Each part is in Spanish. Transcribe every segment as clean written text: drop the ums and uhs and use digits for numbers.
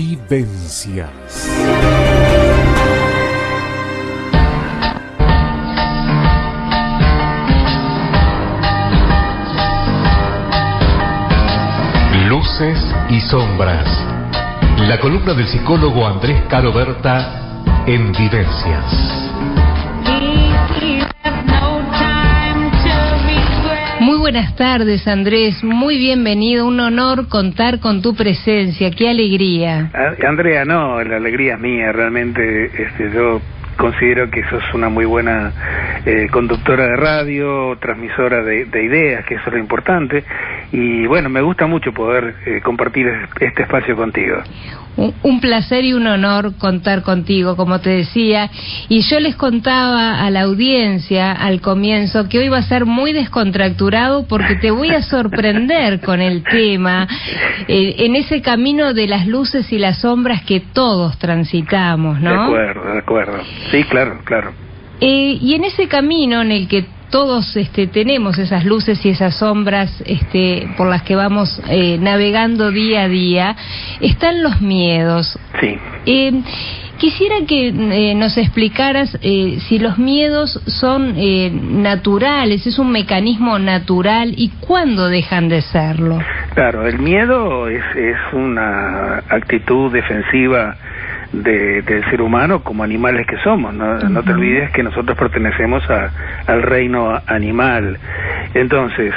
Vivencias. Luces y sombras. La columna del psicólogo Andrés Caro Berta en Vivencias. Muy buenas tardes, Andrés. Muy bienvenido. Un honor contar con tu presencia. ¡Qué alegría! Andrea, no, la alegría es mía. Realmente yo considero que sos una muy buena conductora de radio, transmisora de ideas, que eso es lo importante. Y bueno, me gusta mucho poder compartir este espacio contigo. Un placer y un honor contar contigo, como te decía. Y yo les contaba a la audiencia al comienzo que hoy va a ser muy descontracturado porque te voy a sorprender con el tema, en ese camino de las luces y las sombras que todos transitamos, ¿no? De acuerdo. Sí, claro. Y en ese camino en el que todos tenemos esas luces y esas sombras por las que vamos navegando día a día, están los miedos. Sí. Quisiera que nos explicaras si los miedos son naturales, es un mecanismo natural, y cuándo dejan de serlo. Claro, el miedo es una actitud defensiva del ser humano como animales que somos, ¿no? Uh-huh. No te olvides que nosotros pertenecemos al reino animal. Entonces,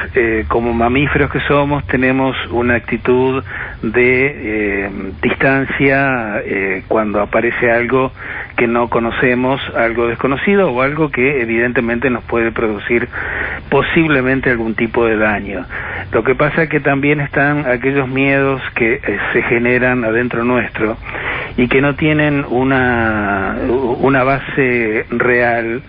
como mamíferos que somos, tenemos una actitud de distancia cuando aparece algo que no conocemos, algo desconocido o algo que evidentemente nos puede producir posiblemente algún tipo de daño. Lo que pasa es que también están aquellos miedos que se generan adentro nuestro y que no tienen una base real,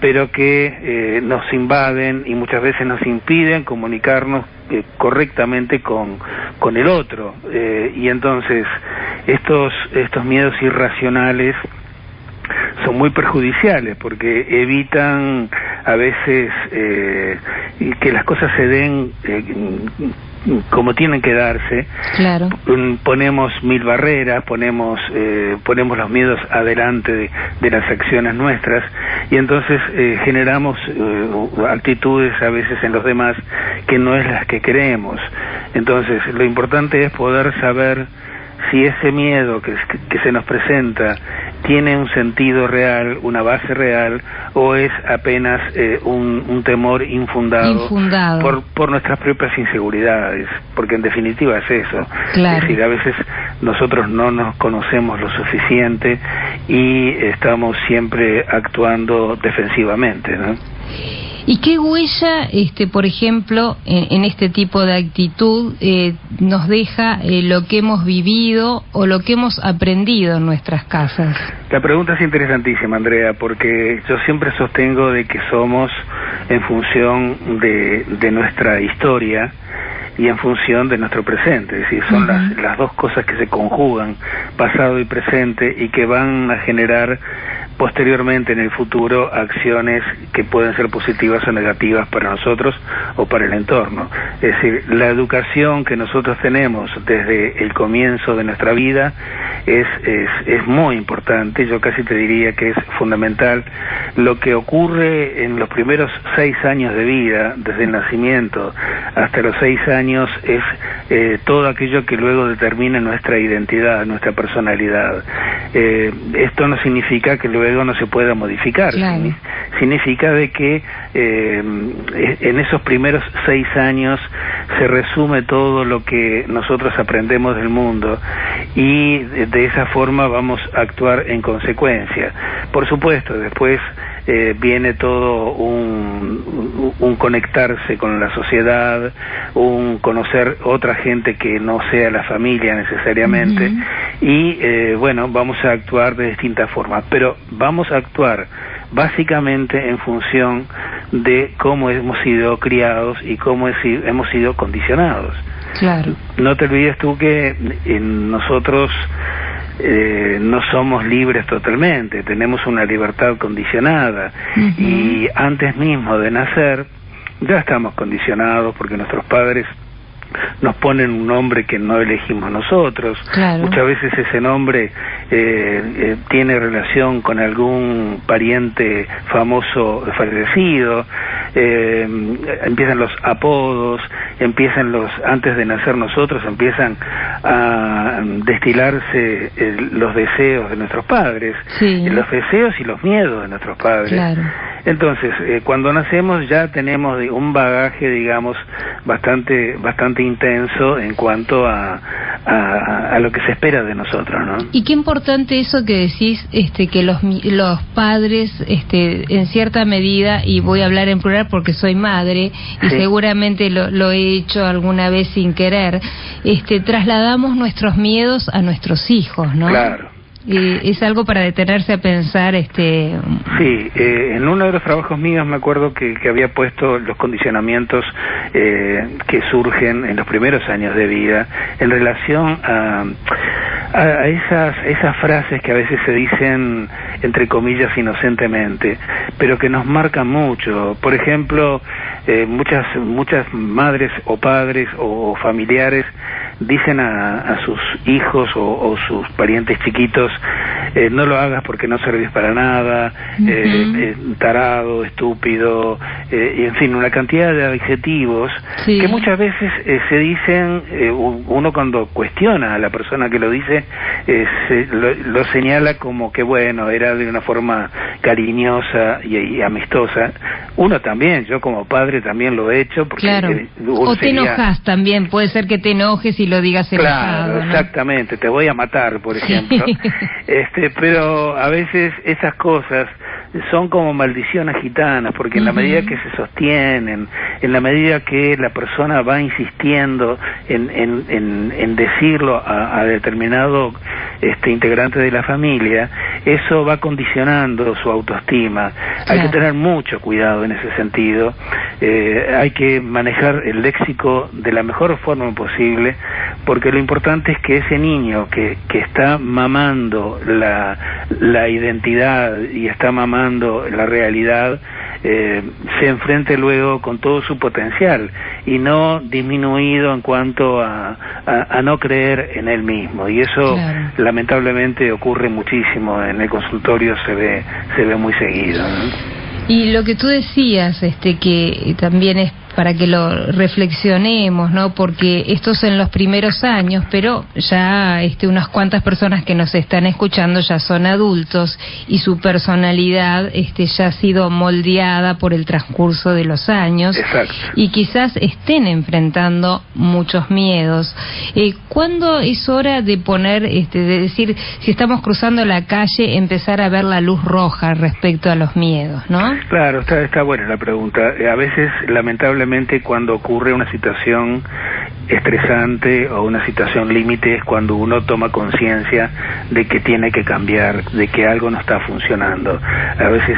pero que nos invaden y muchas veces nos impiden comunicarnos correctamente con el otro. Y entonces estos miedos irracionales son muy perjudiciales porque evitan a veces que las cosas se den como tienen que darse. Claro. Ponemos mil barreras, ponemos los miedos adelante de las acciones nuestras y entonces generamos actitudes a veces en los demás que no es las que queremos. Entonces lo importante es poder saber si ese miedo que se nos presenta tiene un sentido real, una base real, o es apenas un temor infundado. Por nuestras propias inseguridades, porque en definitiva es eso. Claro. Es decir, a veces nosotros no nos conocemos lo suficiente y estamos siempre actuando defensivamente, ¿no? ¿Y qué huella, por ejemplo, en este tipo de actitud nos deja lo que hemos vivido o lo que hemos aprendido en nuestras casas? La pregunta es interesantísima, Andrea, porque yo siempre sostengo de que somos en función de nuestra historia y en función de nuestro presente, es decir, son uh-huh. las dos cosas que se conjugan, pasado y presente, y que van a generar posteriormente en el futuro acciones que pueden ser positivas o negativas para nosotros o para el entorno. Es decir, la educación que nosotros tenemos desde el comienzo de nuestra vida es muy importante, yo casi te diría que es fundamental. Lo que ocurre en los primeros 6 años de vida, desde el nacimiento hasta los 6 años, es todo aquello que luego determina nuestra identidad, nuestra personalidad. Esto no significa que luego no se pueda modificar. Claro. Significa de que en esos primeros 6 años se resume todo lo que nosotros aprendemos del mundo y de esa forma vamos a actuar en consecuencia. Por supuesto, después viene todo un conectarse con la sociedad, un conocer otra gente que no sea la familia necesariamente, uh-huh. Y bueno, vamos a actuar de distintas formas, pero vamos a actuar básicamente en función de cómo hemos sido criados y cómo hemos sido condicionados. Claro. No te olvides tú que nosotros no somos libres totalmente, tenemos una libertad condicionada, uh-huh. Y antes mismo de nacer ya estamos condicionados porque nuestros padres nos ponen un nombre que no elegimos nosotros. Claro. Muchas veces ese nombre tiene relación con algún pariente famoso fallecido. Empiezan los apodos, antes de nacer nosotros empiezan a destilarse los deseos de nuestros padres, sí, los deseos y los miedos de nuestros padres. Claro. Entonces, cuando nacemos ya tenemos un bagaje, digamos, bastante intenso en cuanto a lo que se espera de nosotros, ¿no? Y qué importante eso que decís, que los padres, en cierta medida, y voy a hablar en plural porque soy madre, y sí, seguramente lo he hecho alguna vez sin querer, trasladamos nuestros miedos a nuestros hijos, ¿no? Claro. Es algo para detenerse a pensar. Sí, en uno de los trabajos míos me acuerdo que había puesto los condicionamientos que surgen en los primeros años de vida en relación a esas frases que a veces se dicen entre comillas inocentemente, pero que nos marcan mucho. Por ejemplo, muchas madres o padres o familiares dicen a sus hijos o sus parientes chiquitos, no lo hagas porque no servís para nada, tarado, estúpido, y en fin, una cantidad de adjetivos, sí, que muchas veces se dicen, uno cuando cuestiona a la persona que lo dice, lo señala como que bueno, era de una forma cariñosa y amistosa. Uno también, yo como padre también lo he hecho, porque claro, o te enojas también, puede ser que te enojes y lo digas enojado, claro, ¿no? Exactamente, te voy a matar, por ejemplo. Pero a veces esas cosas son como maldiciones gitanas, porque en la medida que se sostienen, en la medida que la persona va insistiendo en decirlo a determinado integrante de la familia, eso va condicionando su autoestima. Claro. Hay que tener mucho cuidado en ese sentido. Hay que manejar el léxico de la mejor forma posible, porque lo importante es que ese niño que está mamando la identidad y está mamando la realidad, se enfrente luego con todo su potencial y no disminuido en cuanto a no creer en él mismo, y eso claro, lamentablemente ocurre muchísimo en el consultorio, se ve muy seguido, ¿no? Y lo que tú decías, que también es para que lo reflexionemos, ¿no? Porque esto es en los primeros años, pero ya unas cuantas personas que nos están escuchando ya son adultos y su personalidad ya ha sido moldeada por el transcurso de los años. Exacto. Y quizás estén enfrentando muchos miedos. ¿Cuándo es hora de poner, de decir, si estamos cruzando la calle, empezar a ver la luz roja respecto a los miedos, ¿no? Claro, está buena la pregunta. A veces, lamentablemente, cuando ocurre una situación estresante o una situación límite es cuando uno toma conciencia de que tiene que cambiar, de que algo no está funcionando. A veces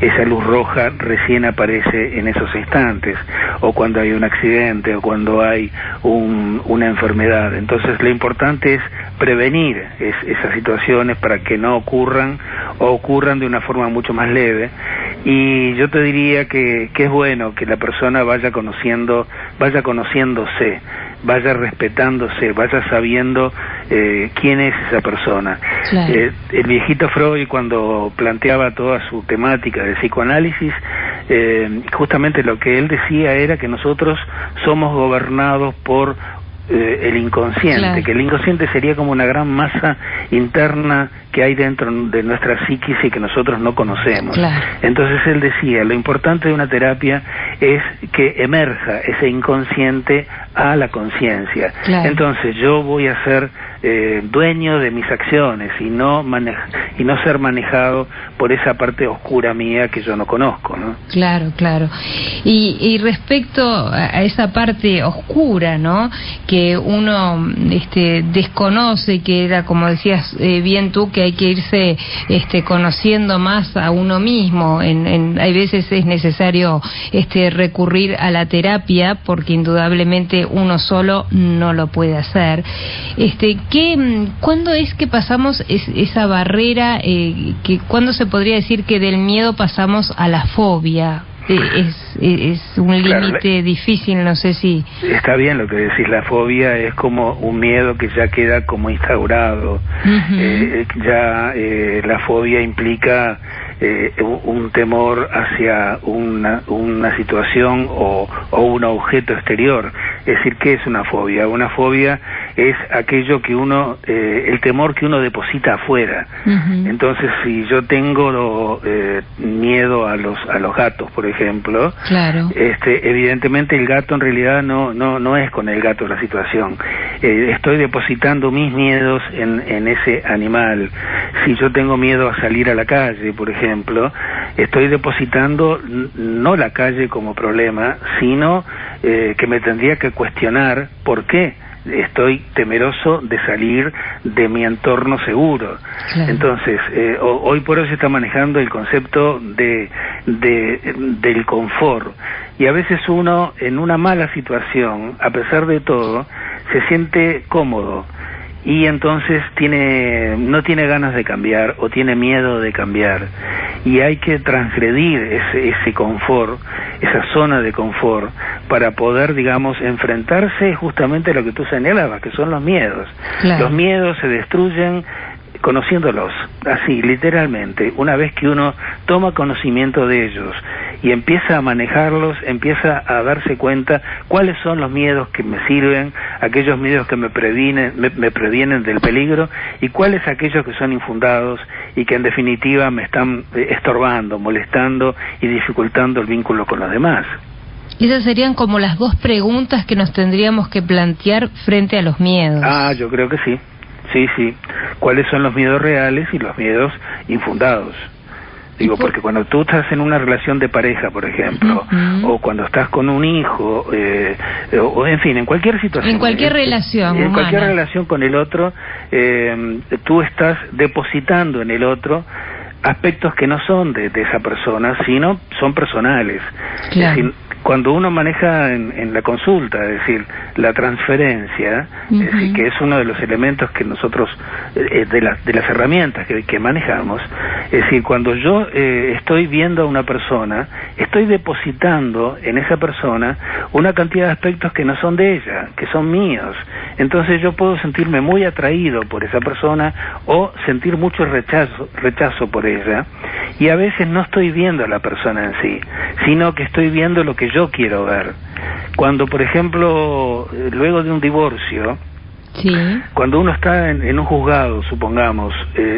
esa luz roja recién aparece en esos instantes, o cuando hay un accidente, o cuando hay una enfermedad. Entonces lo importante es prevenir esas situaciones para que no ocurran, o ocurran de una forma mucho más leve. Y yo te diría que es bueno que la persona vaya conociéndose, vaya respetándose, vaya sabiendo quién es esa persona. Claro. El viejito Freud, cuando planteaba toda su temática de psicoanálisis, justamente lo que él decía era que nosotros somos gobernados por el inconsciente, claro, que el inconsciente sería como una gran masa interna que hay dentro de nuestra psiquis y que nosotros no conocemos. Claro. Entonces él decía, lo importante de una terapia es que emerja ese inconsciente a la conciencia. Claro. Entonces yo voy a ser dueño de mis acciones y no ser manejado por esa parte oscura mía que yo no conozco, ¿no? Claro, claro. Y respecto a esa parte oscura, ¿no?, que uno desconoce, que era, como decías bien tú, que hay que irse conociendo más a uno mismo. Hay veces es necesario recurrir a la terapia, porque indudablemente uno solo no lo puede hacer. ¿Cuándo es que pasamos esa barrera? ¿Cuándo se podría decir que del miedo pasamos a la fobia? es un límite difícil, no sé si... Está bien lo que decís, la fobia es como un miedo que ya queda como instaurado. La fobia implica un temor hacia una situación o un objeto exterior. Es decir, ¿qué es una fobia? Una fobia es aquello que uno, el temor que uno deposita afuera. Entonces, si yo tengo miedo a los gatos, por ejemplo, claro, evidentemente el gato en realidad no es con el gato la situación. Estoy depositando mis miedos en ese animal. Si yo tengo miedo a salir a la calle, por ejemplo, estoy depositando no la calle como problema, sino que me tendría que cuestionar por qué estoy temeroso de salir de mi entorno seguro. Claro. Entonces, hoy por hoy se está manejando el concepto del confort, y a veces uno en una mala situación, a pesar de todo, se siente cómodo y entonces no tiene ganas de cambiar o tiene miedo de cambiar, y hay que transgredir ese confort, esa zona de confort, para poder, digamos, enfrentarse justamente a lo que tú señalabas, que son los miedos. Claro. Los miedos se destruyen conociéndolos, así, literalmente. Una vez que uno toma conocimiento de ellos y empieza a manejarlos, empieza a darse cuenta cuáles son los miedos que me sirven, aquellos miedos que me previenen del peligro, y cuáles aquellos que son infundados y que en definitiva me están estorbando, molestando y dificultando el vínculo con los demás. Esas serían como las dos preguntas que nos tendríamos que plantear frente a los miedos. Yo creo que sí. Sí. ¿Cuáles son los miedos reales y los miedos infundados? Digo, porque cuando tú estás en una relación de pareja, por ejemplo, o cuando estás con un hijo, o en fin, en cualquier situación. En cualquier relación. En cualquier relación con el otro, tú estás depositando en el otro aspectos que no son de esa persona, sino son personales. Claro. Es decir, cuando uno maneja en la consulta, es decir, la transferencia, es decir, que es uno de los elementos que nosotros, de las herramientas que manejamos, es decir, cuando yo estoy viendo a una persona, estoy depositando en esa persona una cantidad de aspectos que no son de ella, que son míos. Entonces yo puedo sentirme muy atraído por esa persona o sentir mucho rechazo por ella, y a veces no estoy viendo a la persona en sí, sino que estoy viendo lo que yo quiero ver. Cuando, por ejemplo, luego de un divorcio, sí, cuando uno está en un juzgado, supongamos,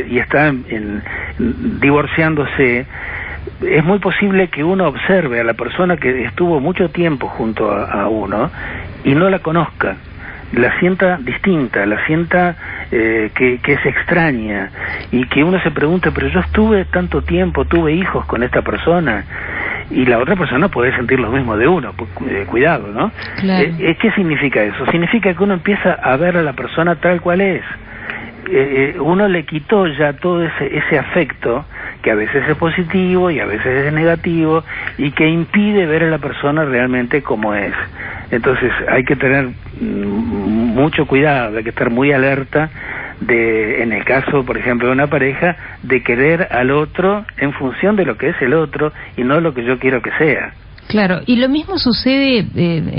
y está divorciándose, es muy posible que uno observe a la persona que estuvo mucho tiempo junto a uno y no la conozca, la sienta distinta, la sienta que es extraña, y que uno se pregunta, pero yo estuve tanto tiempo, tuve hijos con esta persona, y la otra persona puede sentir lo mismo de uno. Cuidado, ¿no? Claro. ¿Qué significa eso? Significa que uno empieza a ver a la persona tal cual es. Uno le quitó ya todo ese afecto, que a veces es positivo y a veces es negativo, y que impide ver a la persona realmente como es. Entonces hay que tener mucho cuidado, hay que estar muy alerta en el caso, por ejemplo, de una pareja, de querer al otro en función de lo que es el otro y no lo que yo quiero que sea. Claro, y lo mismo sucede,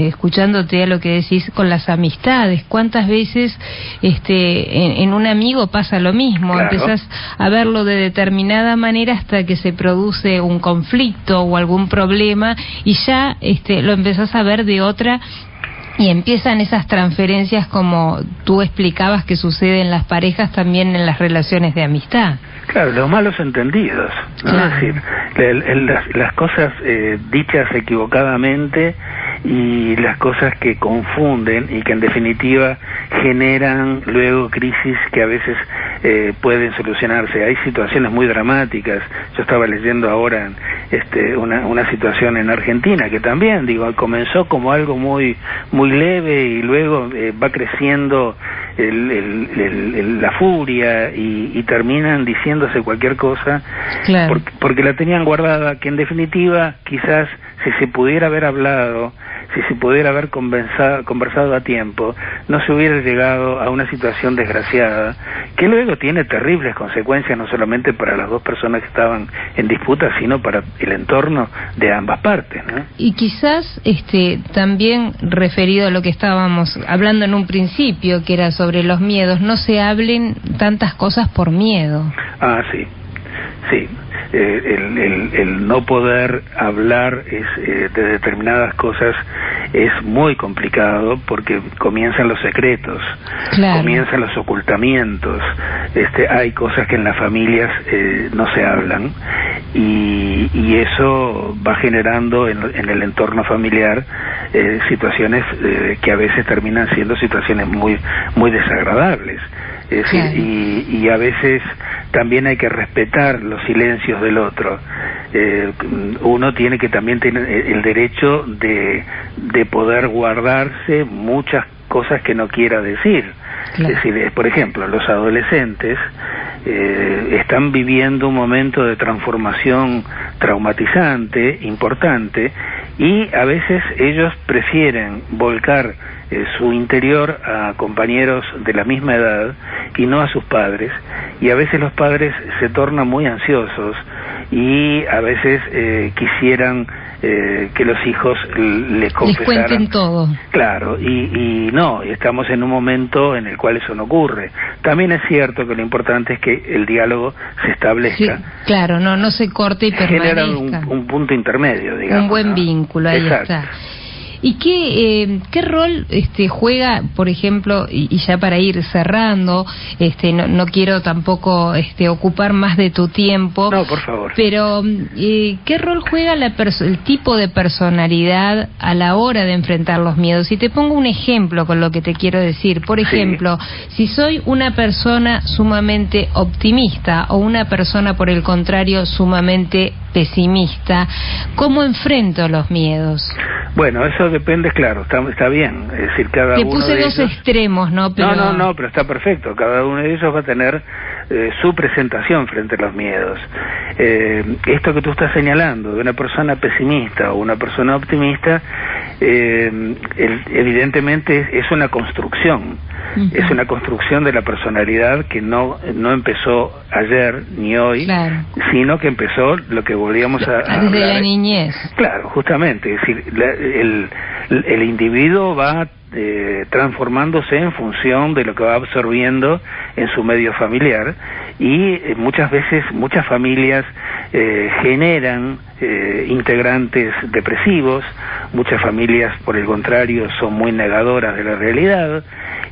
escuchándote a lo que decís, con las amistades. ¿Cuántas veces en un amigo pasa lo mismo? Claro. Empezás a verlo de determinada manera hasta que se produce un conflicto o algún problema, y ya lo empezás a ver de otra, y empiezan esas transferencias, como tú explicabas que sucede en las parejas, también en las relaciones de amistad. Claro, los malos entendidos, ¿no? Claro. Es decir, las cosas dichas equivocadamente, y las cosas que confunden y que en definitiva generan luego crisis que a veces pueden solucionarse. Hay situaciones muy dramáticas. Yo estaba leyendo ahora una situación en Argentina que también, comenzó como algo muy leve, y luego va creciendo la furia, y terminan diciéndose cualquier cosa. Claro. porque la tenían guardada, que en definitiva quizás, si se pudiera haber hablado, si se pudiera haber conversado a tiempo, no se hubiera llegado a una situación desgraciada, que luego tiene terribles consecuencias, no solamente para las dos personas que estaban en disputa, sino para el entorno de ambas partes, ¿no? Y quizás también referido a lo que estábamos hablando en un principio, que era sobre los miedos, no se hablen tantas cosas por miedo. Ah, sí, sí. El no poder hablar de determinadas cosas es muy complicado, porque comienzan los secretos, claro, comienzan los ocultamientos, hay cosas que en las familias no se hablan, y eso va generando en el entorno familiar situaciones que a veces terminan siendo situaciones muy desagradables. Es decir, claro, y a veces también hay que respetar los silencios del otro. Uno tiene que también tener el derecho de poder guardarse muchas cosas que no quiera decir. Claro. Es decir, por ejemplo, los adolescentes están viviendo un momento de transformación traumatizante, importante, y a veces ellos prefieren volcar su interior a compañeros de la misma edad y no a sus padres, y a veces los padres se tornan muy ansiosos y a veces quisieran que los hijos les confesaran, les cuenten todo. Claro, y no, estamos en un momento en el cual eso no ocurre. También es cierto que lo importante es que el diálogo se establezca. Sí, claro, no se corte y permanezca. Genera un punto intermedio, digamos. Un buen, ¿no?, vínculo, ahí exacto, está. ¿Y qué rol juega, por ejemplo, y ya para ir cerrando, no quiero tampoco ocupar más de tu tiempo? No, por favor. Pero ¿qué rol juega el tipo de personalidad a la hora de enfrentar los miedos? Y te pongo un ejemplo con lo que te quiero decir. Por ejemplo, sí, si soy una persona sumamente optimista o una persona, por el contrario, sumamente pesimista, ¿cómo enfrento los miedos? Bueno, eso depende, claro, está bien, es decir, cada uno de ellos... Te puse dos extremos, ¿no? Pero... No, pero está perfecto, cada uno de ellos va a tener su presentación frente a los miedos. Esto que tú estás señalando, de una persona pesimista o una persona optimista, evidentemente es una construcción. Uh-huh. Es una construcción de la personalidad que no empezó ayer ni hoy, claro, sino que empezó lo que volvíamos a desde la niñez. Claro, justamente, es decir, el individuo va transformándose en función de lo que va absorbiendo en su medio familiar, y muchas veces muchas familias generan integrantes depresivos, muchas familias por el contrario son muy negadoras de la realidad,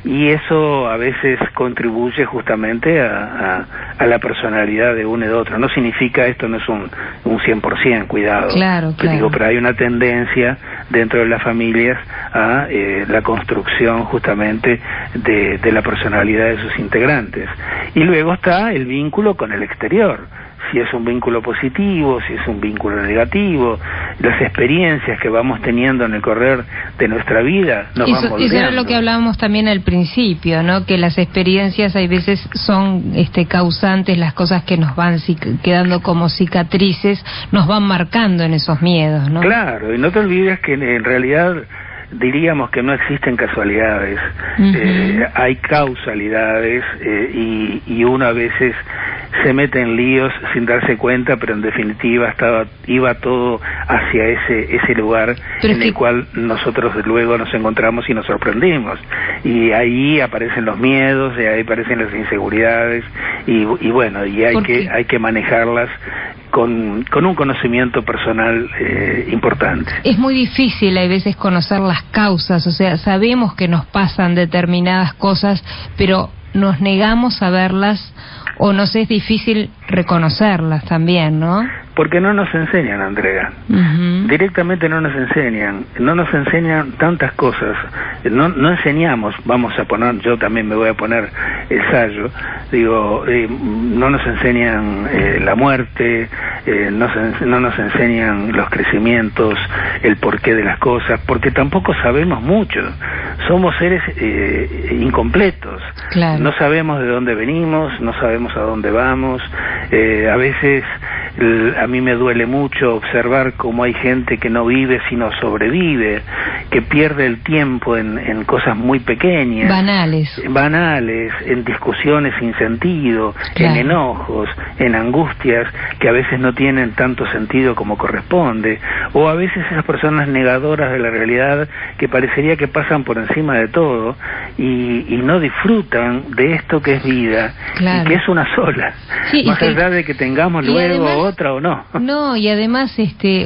y eso a veces contribuye justamente a la personalidad de uno y de otro. No significa, esto no es un 100%, cuidado, claro. Digo, pero hay una tendencia dentro de las familias a la construcción justamente de la personalidad de sus integrantes. Y luego está el vínculo con el exterior, si es un vínculo positivo, si es un vínculo negativo, las experiencias que vamos teniendo en el correr de nuestra vida nos van moldeando. Eso era lo que hablábamos también al principio, ¿no? Que las experiencias hay veces son causantes, las cosas que nos van quedando como cicatrices, nos van marcando en esos miedos, ¿no? Claro, y no te olvides que en realidad diríamos que no existen casualidades, uh-huh, hay causalidades, y uno a veces se mete en líos sin darse cuenta, pero en definitiva iba todo hacia ese lugar en el cual nosotros luego nos encontramos y nos sorprendimos, y ahí aparecen los miedos, y ahí aparecen las inseguridades, y bueno, y hay que manejarlas con un conocimiento personal importante. Es muy difícil a veces conocer las causas, o sea, sabemos que nos pasan determinadas cosas, pero nos negamos a verlas, o nos es difícil reconocerlas también, ¿no? Porque no nos enseñan, Andrea. Uh-huh. Directamente no nos enseñan tantas cosas. No enseñamos, vamos a poner, yo también me voy a poner el sayo, digo, no nos enseñan la muerte, no nos enseñan los crecimientos, el porqué de las cosas, porque tampoco sabemos mucho. Somos seres incompletos. Claro. No sabemos de dónde venimos, no sabemos a dónde vamos, a veces A mí me duele mucho observar cómo hay gente que no vive sino sobrevive, que pierde el tiempo en cosas muy pequeñas, banales, en discusiones sin sentido, en enojos, en angustias que a veces no tienen tanto sentido como corresponde, o a veces esas personas negadoras de la realidad que parecería que pasan por encima de todo y no disfrutan de esto que es vida, y que es una sola, más allá de que tengamos luego además, otra o no. No, y además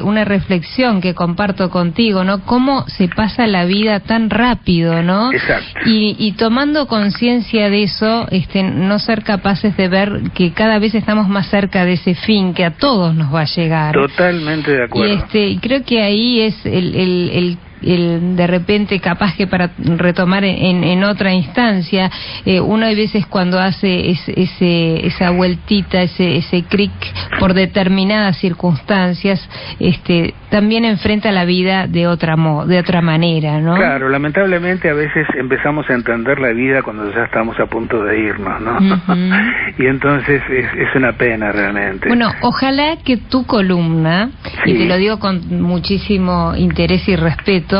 una reflexión que comparto contigo, ¿no? Cómo se pasa la vida tan rápido, ¿no? Exacto. Y tomando conciencia de eso, no ser capaces de ver que cada vez estamos más cerca de ese fin que a todos nos va a llegar. Totalmente de acuerdo. Y creo que ahí es el de repente, capaz que para retomar en otra instancia, uno hay veces cuando hace esa vueltita, ese clic por determinadas circunstancias, también enfrenta la vida de otra manera, ¿no? Claro, lamentablemente a veces empezamos a entender la vida cuando ya estamos a punto de irnos, ¿no? Y entonces es una pena realmente. Bueno, ojalá que tu columna, y te lo digo con muchísimo interés y respeto,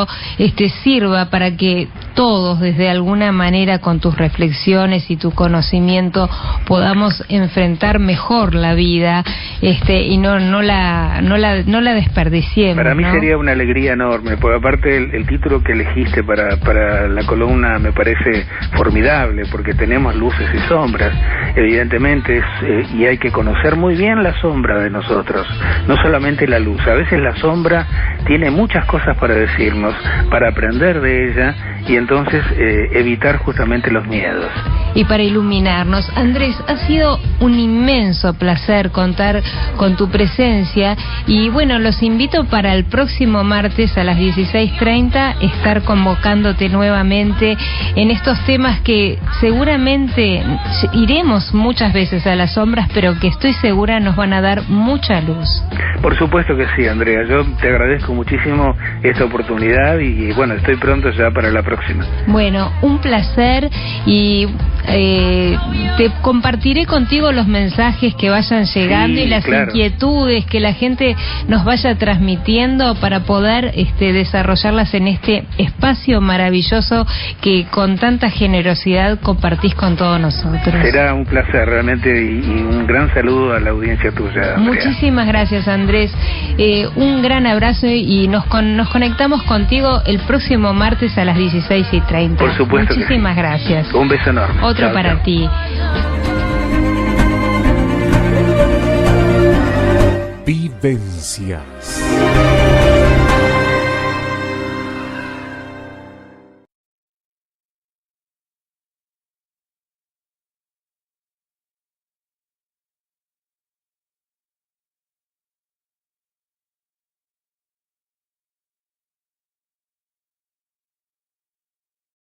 sirva para que todos, desde alguna manera, con tus reflexiones y tu conocimiento, podamos enfrentar mejor la vida, y no la desperdiciemos. Para mí, ¿no? Sería una alegría enorme, porque aparte el título que elegiste para la columna me parece formidable, porque tenemos luces y sombras, evidentemente, y hay que conocer muy bien la sombra de nosotros, no solamente la luz. A veces la sombra tiene muchas cosas para decirnos, para aprender de ella y entonces evitar justamente los miedos. Y para iluminarnos. Andrés, ha sido un inmenso placer contar con tu presencia y bueno, los invito para el próximo martes a las 16:30 estar convocándote nuevamente en estos temas que seguramente iremos muchas veces a las sombras, pero que estoy segura nos van a dar mucha luz. Por supuesto que sí, Andrea, yo te agradezco muchísimo esta oportunidad y bueno, estoy pronto ya para la próxima. Bueno, un placer y te compartiré contigo los mensajes que vayan llegando y las inquietudes que la gente nos vaya transmitiendo para poder desarrollarlas en este espacio maravilloso que con tanta generosidad compartís con todos nosotros. Será un placer realmente y un gran saludo a la audiencia tuya, Andrea. Muchísimas gracias, Andrés. Un gran abrazo y nos conectamos contigo el próximo martes a las 16:30. Por supuesto. Muchísimas gracias. Un beso enorme. Otro chao, para ti. Vivencias.